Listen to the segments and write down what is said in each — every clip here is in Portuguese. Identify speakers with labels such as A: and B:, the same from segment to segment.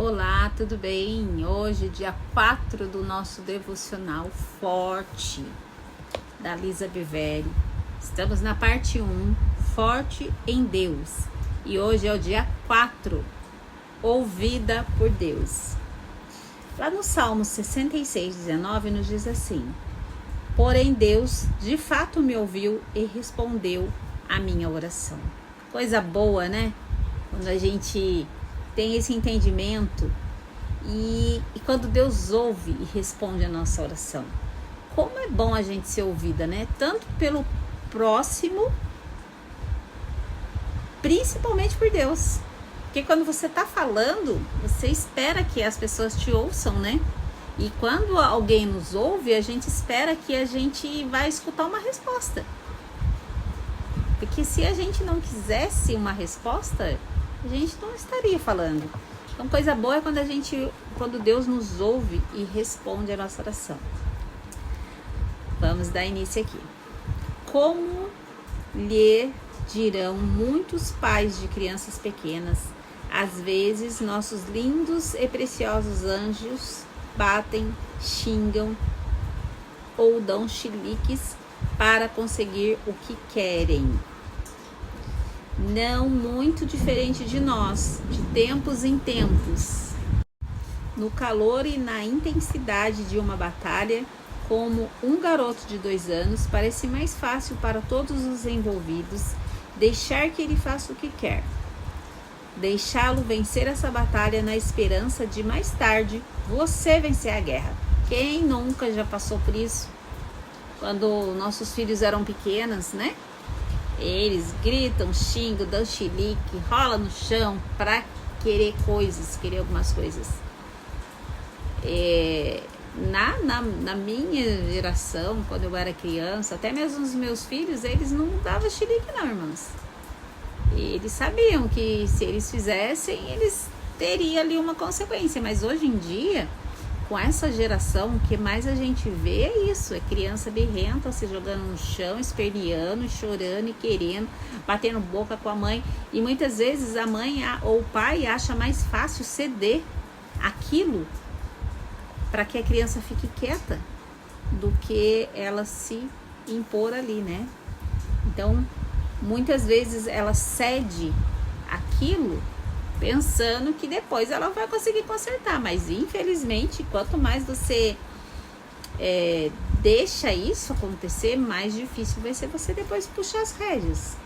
A: Olá, tudo bem? Hoje, dia 4 do nosso devocional Forte, da Lisa Bivelli. Estamos na parte 1, Forte em Deus. E hoje é o dia 4, Ouvida por Deus. Lá no Salmo 66:19 nos diz assim: Porém Deus de fato me ouviu e respondeu a minha oração. Coisa boa, né? Quando a gente tem esse entendimento e quando Deus ouve e responde a nossa oração. Como é bom a gente ser ouvida, né? Tanto pelo próximo, principalmente por Deus. Porque quando você está falando, você espera que as pessoas te ouçam, né? E quando alguém nos ouve, a gente espera que a gente vai escutar uma resposta. Porque se a gente não quisesse uma resposta, a gente não estaria falando. Então, coisa boa é quando Deus nos ouve e responde a nossa oração. Vamos dar início aqui. Como lhe dirão muitos pais de crianças pequenas, às vezes nossos lindos e preciosos anjos batem, xingam ou dão chiliques para conseguir o que querem. Não muito diferente de nós, de tempos em tempos. No calor e na intensidade de uma batalha, como um garoto de 2 anos, parece mais fácil para todos os envolvidos deixar que ele faça o que quer. Deixá-lo vencer essa batalha na esperança de mais tarde você vencer a guerra. Quem nunca já passou por isso? Quando nossos filhos eram pequenos, né? Eles gritam, xingam, dão chilique, rola no chão para querer algumas coisas. Na minha geração, quando eu era criança, até mesmo os meus filhos, eles não davam chilique não, irmãos. Eles sabiam que se eles fizessem, eles teriam ali uma consequência. Mas hoje em dia, com essa geração, o que mais a gente vê é isso, é criança birrenta, se jogando no chão, esperneando, chorando e querendo, batendo boca com a mãe. E muitas vezes a mãe ou o pai acha mais fácil ceder aquilo para que a criança fique quieta do que ela se impor ali, né? Então, muitas vezes ela cede aquilo pensando que depois ela vai conseguir consertar, mas infelizmente, quanto mais você deixa isso acontecer, mais difícil vai ser você depois puxar as rédeas.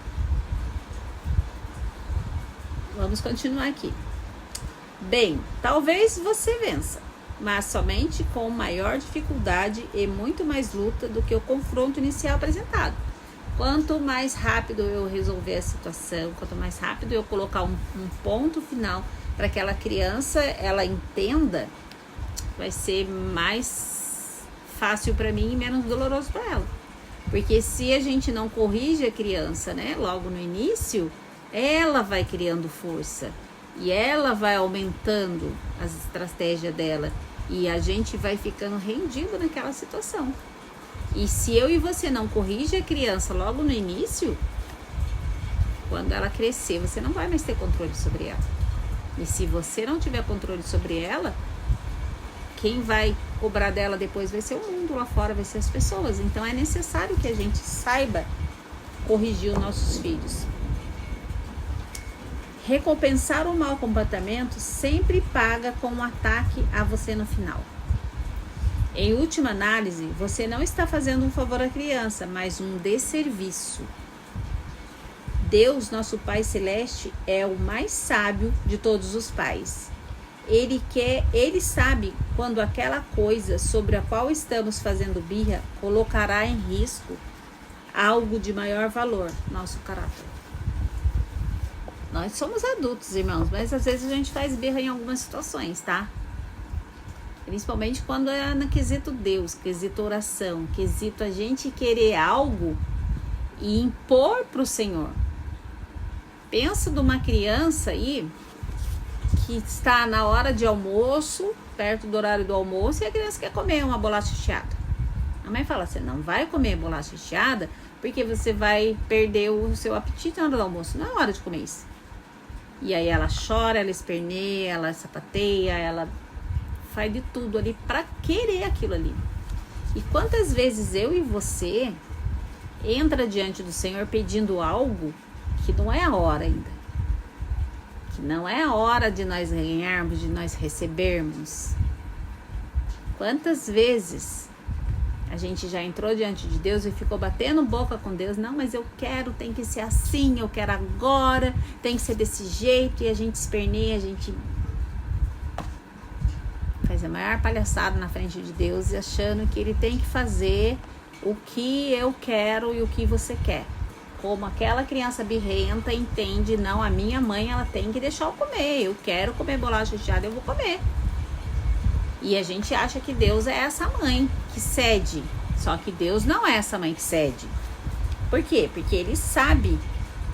A: Vamos continuar aqui. Bem, talvez você vença, mas somente com maior dificuldade e muito mais luta do que o confronto inicial apresentado. Quanto mais rápido eu resolver a situação, quanto mais rápido eu colocar um ponto final para que aquela criança ela entenda, vai ser mais fácil para mim e menos doloroso para ela. Porque se a gente não corrige a criança, né, logo no início, ela vai criando força e ela vai aumentando as estratégias dela e a gente vai ficando rendido naquela situação. E se eu e você não corrige a criança logo no início, quando ela crescer, você não vai mais ter controle sobre ela. E se você não tiver controle sobre ela, quem vai cobrar dela depois vai ser o mundo lá fora, vai ser as pessoas. Então é necessário que a gente saiba corrigir os nossos filhos. Recompensar o mau comportamento sempre paga com um ataque a você no final. Em última análise, você não está fazendo um favor à criança, mas um desserviço. Deus, nosso Pai Celeste, é o mais sábio de todos os pais. Ele sabe quando aquela coisa sobre a qual estamos fazendo birra colocará em risco algo de maior valor, nosso caráter. Nós somos adultos, irmãos, mas às vezes a gente faz birra em algumas situações, tá? Principalmente quando é no quesito Deus, quesito oração, quesito a gente querer algo e impor para o Senhor. Pensa de uma criança aí que está na hora de almoço, perto do horário do almoço, e a criança quer comer uma bolacha recheada. A mãe fala, você não vai comer bolacha recheada porque você vai perder o seu apetite na hora do almoço. Não é hora de comer isso. E aí ela chora, ela esperneia, ela sapateia, ela faz de tudo ali para querer aquilo ali. E quantas vezes eu e você entra diante do Senhor pedindo algo que não é a hora ainda. Que não é a hora de nós ganharmos, de nós recebermos. Quantas vezes a gente já entrou diante de Deus e ficou batendo boca com Deus? Não, mas eu quero, tem que ser assim, eu quero agora, tem que ser desse jeito. E a gente esperneia, a gente faz a maior palhaçada na frente de Deus, achando que Ele tem que fazer o que eu quero e o que você quer. Como aquela criança birrenta entende, não, a minha mãe, ela tem que deixar eu comer. Eu quero comer bolacha recheada, eu vou comer. E a gente acha que Deus é essa mãe que cede. Só que Deus não é essa mãe que cede. Por quê? Porque Ele sabe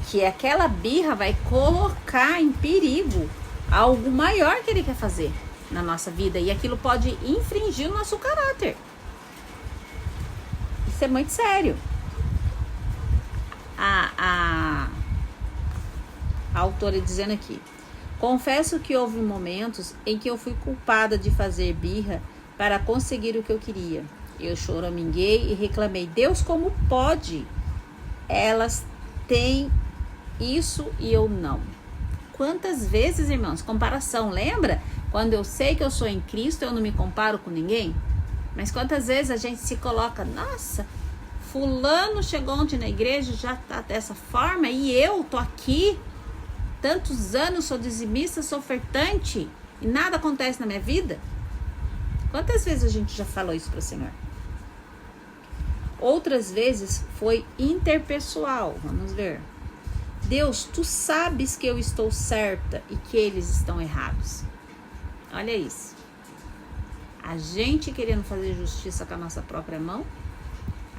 A: que aquela birra vai colocar em perigo algo maior que Ele quer fazer na nossa vida. E aquilo pode infringir o nosso caráter. Isso é muito sério. A autora dizendo aqui: confesso que houve momentos em que eu fui culpada de fazer birra para conseguir o que eu queria. Eu choraminguei e reclamei: Deus, como pode? Elas têm isso e eu não. Quantas vezes, irmãos, comparação, lembra? Quando eu sei que eu sou em Cristo, eu não me comparo com ninguém. Mas quantas vezes a gente se coloca, nossa, fulano chegou ontem na igreja, já tá dessa forma, e eu tô aqui tantos anos, sou dizimista, sou ofertante, e nada acontece na minha vida. Quantas vezes a gente já falou isso para o Senhor? Outras vezes foi interpessoal. Vamos ver. Deus, tu sabes que eu estou certa e que eles estão errados. Olha isso. A gente querendo fazer justiça com a nossa própria mão,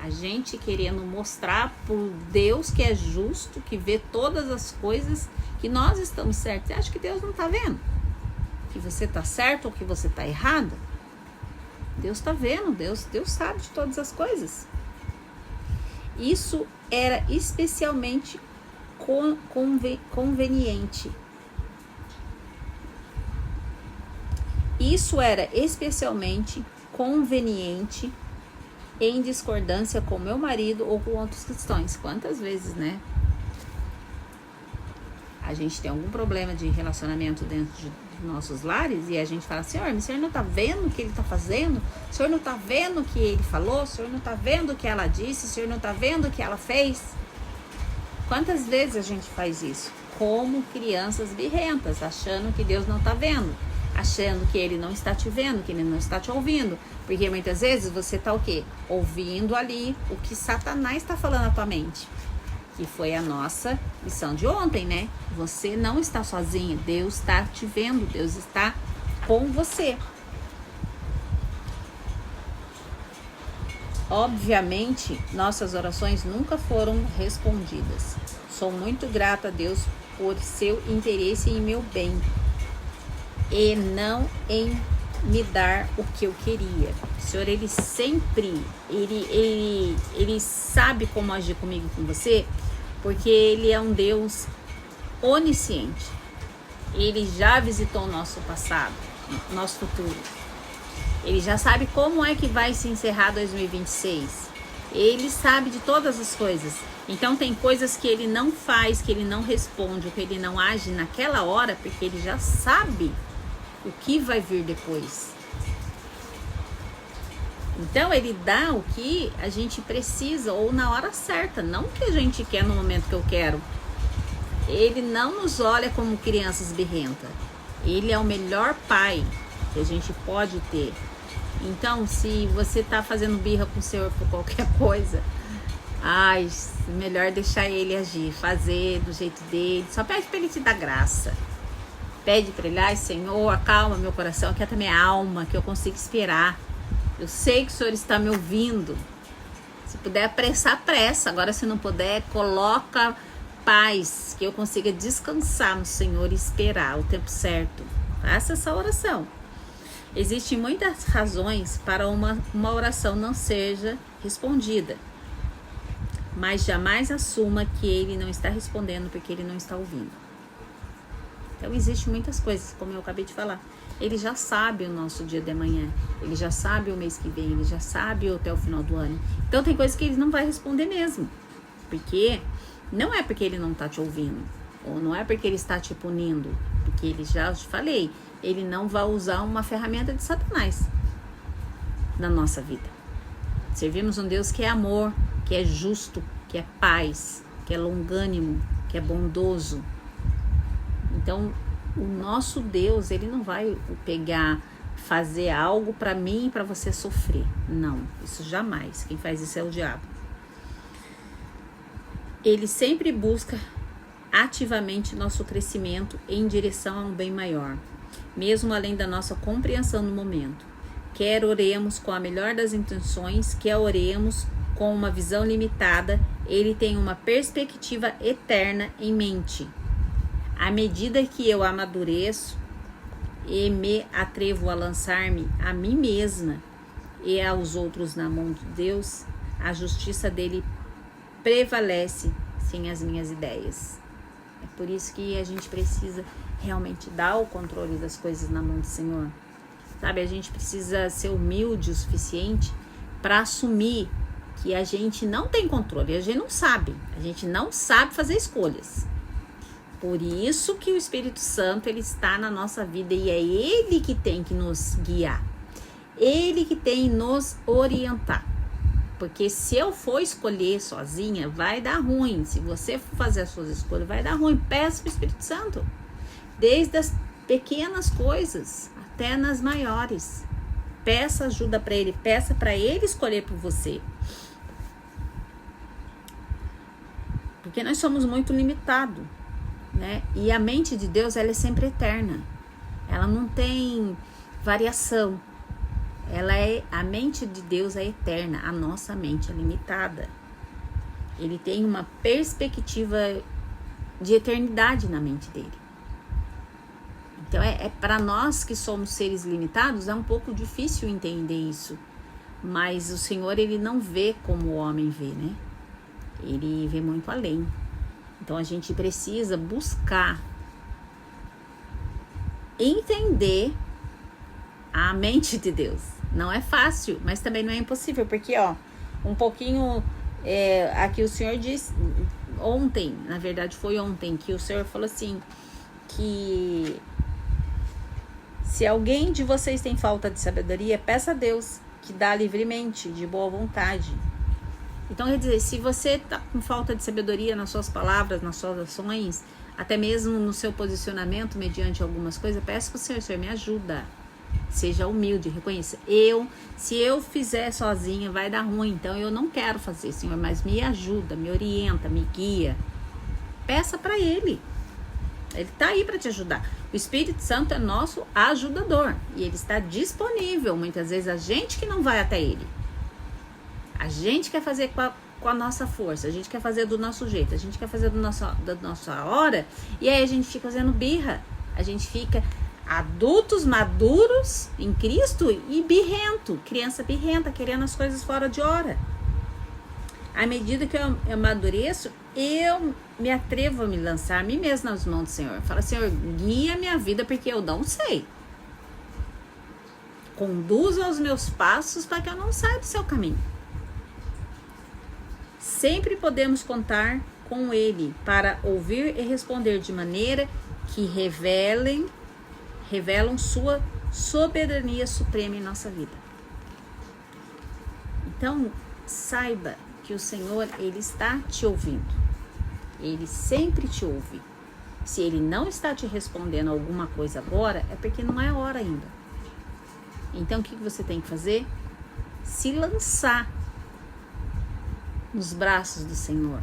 A: a gente querendo mostrar por Deus que é justo, que vê todas as coisas, que nós estamos certos. Você acha que Deus não está vendo? Que você está certo ou que você está errado? Deus está vendo, Deus sabe de todas as coisas. Isso era especialmente conveniente. Isso era especialmente conveniente em discordância com meu marido ou com outros cristãos. Quantas vezes, né? A gente tem algum problema de relacionamento dentro de nossos lares e a gente fala: Senhor, mas o Senhor não está vendo o que Ele está fazendo? O Senhor não está vendo o que Ele falou? O Senhor não está vendo o que ela disse? O Senhor não está vendo o que ela fez? Quantas vezes a gente faz isso? Como crianças birrentas, achando que Deus não está vendo, achando que Ele não está te vendo, que Ele não está te ouvindo. Porque muitas vezes você está o quê? Ouvindo ali o que Satanás está falando na tua mente. Que foi a nossa lição de ontem, né? Você não está sozinho, Deus está te vendo, Deus está com você. Obviamente, nossas orações nunca foram respondidas. Sou muito grata a Deus por seu interesse em meu bem e não em me dar o que eu queria. O Senhor, Ele sempre, Ele sabe como agir comigo e com você, porque Ele é um Deus onisciente. Ele já visitou o nosso passado, nosso futuro. Ele já sabe como é que vai se encerrar 2026. Ele sabe de todas as coisas. Então tem coisas que Ele não faz, que Ele não responde, que Ele não age naquela hora, porque Ele já sabe o que vai vir depois. Então Ele dá o que a gente precisa ou na hora certa, não o que a gente quer no momento que eu quero. Ele não nos olha como crianças birrentas. Ele é o melhor pai que a gente pode ter. Então, se você tá fazendo birra com o Senhor por qualquer coisa, melhor deixar Ele agir, fazer do jeito dele. Só pede para Ele te dar graça. Pede para Ele: Senhor, acalma meu coração, aquieta minha alma, que eu consiga esperar. Eu sei que o Senhor está me ouvindo. Se puder apressar, pressa. Agora, se não puder, coloca paz, que eu consiga descansar no Senhor e esperar o tempo certo. Faça essa oração. Existem muitas razões para uma oração não seja respondida, mas jamais assuma que Ele não está respondendo porque Ele não está ouvindo. Então, existem muitas coisas, como eu acabei de falar. Ele já sabe o nosso dia de amanhã, ele já sabe o mês que vem, ele já sabe até o final do ano. Então, tem coisas que ele não vai responder mesmo. Porque não é porque ele não está te ouvindo, ou não é porque ele está te punindo, porque ele já te falei, ele não vai usar uma ferramenta de Satanás na nossa vida. Servimos um Deus que é amor, que é justo, que é paz, que é longânimo, que é bondoso. Então, o nosso Deus, ele não vai fazer algo para mim e para você sofrer. Não, isso jamais. Quem faz isso é o diabo. Ele sempre busca ativamente nosso crescimento em direção a um bem maior, mesmo além da nossa compreensão no momento. Quer oremos com a melhor das intenções, quer oremos com uma visão limitada, ele tem uma perspectiva eterna em mente. À medida que eu amadureço e me atrevo a lançar-me a mim mesma e aos outros na mão de Deus, a justiça dele prevalece sem as minhas ideias. É por isso que a gente precisa realmente dar o controle das coisas na mão do Senhor. Sabe, a gente precisa ser humilde o suficiente para assumir que a gente não tem controle, a gente não sabe fazer escolhas. Por isso que o Espírito Santo, ele está na nossa vida e é ele que tem que nos guiar. Ele que tem que nos orientar. Porque se eu for escolher sozinha, vai dar ruim. Se você for fazer as suas escolhas, vai dar ruim. Peça para o Espírito Santo. Desde as pequenas coisas até nas maiores. Peça ajuda para ele. Peça para ele escolher por você. Porque nós somos muito limitados, né? E a mente de Deus, ela é sempre eterna. Ela não tem variação. A mente de Deus é eterna, a nossa mente é limitada. Ele tem uma perspectiva de eternidade na mente dele. Então, para nós que somos seres limitados, é um pouco difícil entender isso. Mas o Senhor, ele não vê como o homem vê, né? Ele vê muito além. Então, a gente precisa buscar entender a mente de Deus. Não é fácil, mas também não é impossível, porque, um pouquinho, aqui o Senhor disse, ontem, na verdade foi ontem, que o Senhor falou assim, que se alguém de vocês tem falta de sabedoria, peça a Deus, que dá livremente, de boa vontade. Então, quer dizer, se você está com falta de sabedoria nas suas palavras, nas suas ações, até mesmo no seu posicionamento mediante algumas coisas, peça para o Senhor, me ajuda. Seja humilde, reconheça. Se eu fizer sozinha, vai dar ruim. Então, eu não quero fazer, Senhor, mas me ajuda, me orienta, me guia. Peça para Ele. Ele está aí para te ajudar. O Espírito Santo é nosso ajudador. E Ele está disponível. Muitas vezes, a gente que não vai até Ele. A gente quer fazer com a nossa força. A gente quer fazer do nosso jeito. A gente quer fazer da nossa hora. E aí, a gente fica fazendo birra. A gente fica adultos maduros em Cristo e birrento, criança birrenta, querendo as coisas fora de hora. À medida que eu amadureço, eu me atrevo a me lançar a mim mesma nas mãos do Senhor. Fala, Senhor, guia minha vida porque eu não sei. Conduza os meus passos para que eu não saia do seu caminho. Sempre podemos contar com Ele para ouvir e responder de maneira que revelam sua soberania suprema em nossa vida. Então, saiba que o Senhor, Ele está te ouvindo. Ele sempre te ouve. Se Ele não está te respondendo alguma coisa agora, é porque não é hora ainda. Então, o que você tem que fazer? Se lançar nos braços do Senhor.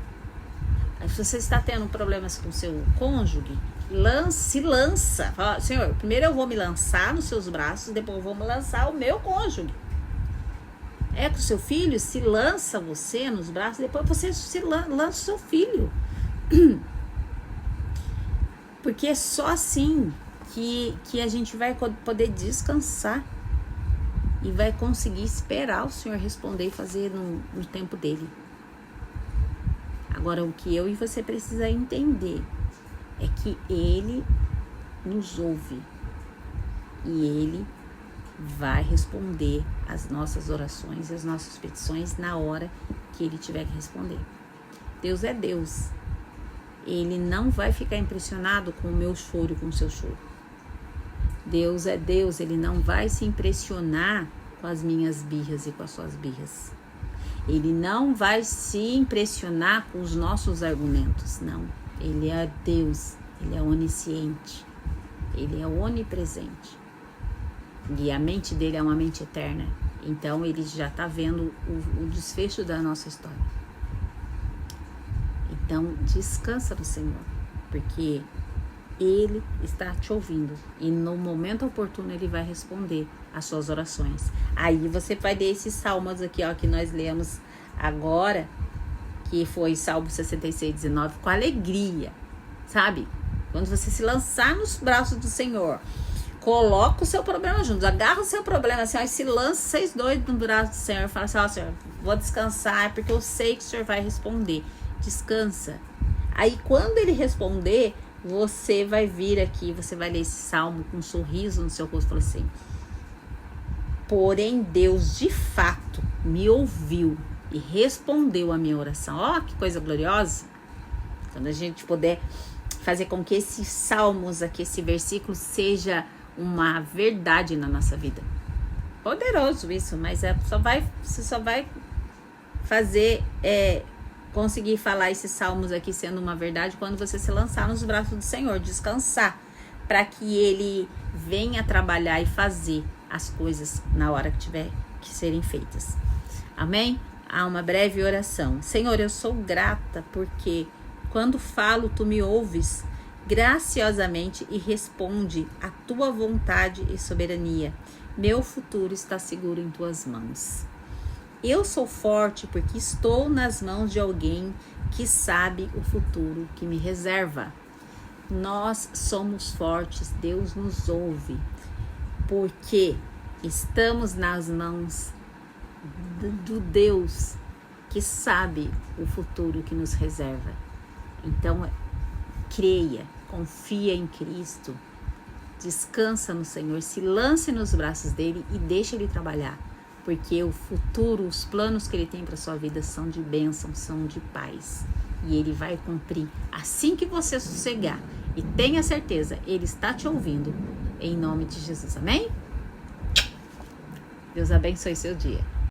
A: Aí, se você está tendo problemas com o seu cônjuge, se lança. Fala, Senhor, primeiro eu vou me lançar nos seus braços, depois eu vou me lançar o meu cônjuge. Com o seu filho, se lança você nos braços, depois você se lança o seu filho. Porque é só assim que a gente vai poder descansar e vai conseguir esperar o Senhor responder e fazer no tempo dele. Agora, o que eu e você precisa entender é que Ele nos ouve e Ele vai responder as nossas orações e as nossas petições na hora que Ele tiver que responder. Deus é Deus. Ele não vai ficar impressionado com o meu choro e com o seu choro. Deus é Deus, Ele não vai se impressionar com as minhas birras e com as suas birras. Ele não vai se impressionar com os nossos argumentos, não. Ele é Deus, Ele é onisciente, Ele é onipresente. E a mente dele é uma mente eterna. Então Ele já está vendo o desfecho da nossa história. Então descansa no Senhor, porque Ele está te ouvindo e no momento oportuno Ele vai responder as suas orações. Aí você vai ler esses salmos aqui, ó, que nós lemos agora, que foi Salmo 66, 19, com alegria, sabe? Quando você se lançar nos braços do Senhor, coloca o seu problema junto, agarra o seu problema assim, ó, e se lança vocês dois no braço do Senhor e fala assim, ó, Senhor, vou descansar porque eu sei que o Senhor vai responder. Descansa. Aí quando Ele responder, você vai vir aqui, você vai ler esse salmo com um sorriso no seu rosto e falar assim: porém Deus de fato me ouviu e respondeu a minha oração. Ó, que coisa gloriosa! Quando a gente puder fazer com que esses salmos aqui, esse versículo seja uma verdade na nossa vida. Poderoso isso, mas você só vai fazer conseguir falar esses salmos aqui sendo uma verdade quando você se lançar nos braços do Senhor, descansar, para que Ele venha trabalhar e fazer as coisas na hora que tiver que serem feitas. Amém? Há uma breve oração. Senhor, eu sou grata porque quando falo, Tu me ouves graciosamente e responde à Tua vontade e soberania. Meu futuro está seguro em Tuas mãos. Eu sou forte porque estou nas mãos de alguém que sabe o futuro que me reserva. Nós somos fortes, Deus nos ouve, porque estamos nas mãos do Deus que sabe o futuro que nos reserva. Então, creia, confia em Cristo, descansa no Senhor, se lance nos braços dele e deixa Ele trabalhar. Porque o futuro, os planos que Ele tem para a sua vida são de bênção, são de paz. E Ele vai cumprir assim que você sossegar. E tenha certeza, Ele está te ouvindo. Em nome de Jesus, amém? Deus abençoe seu dia.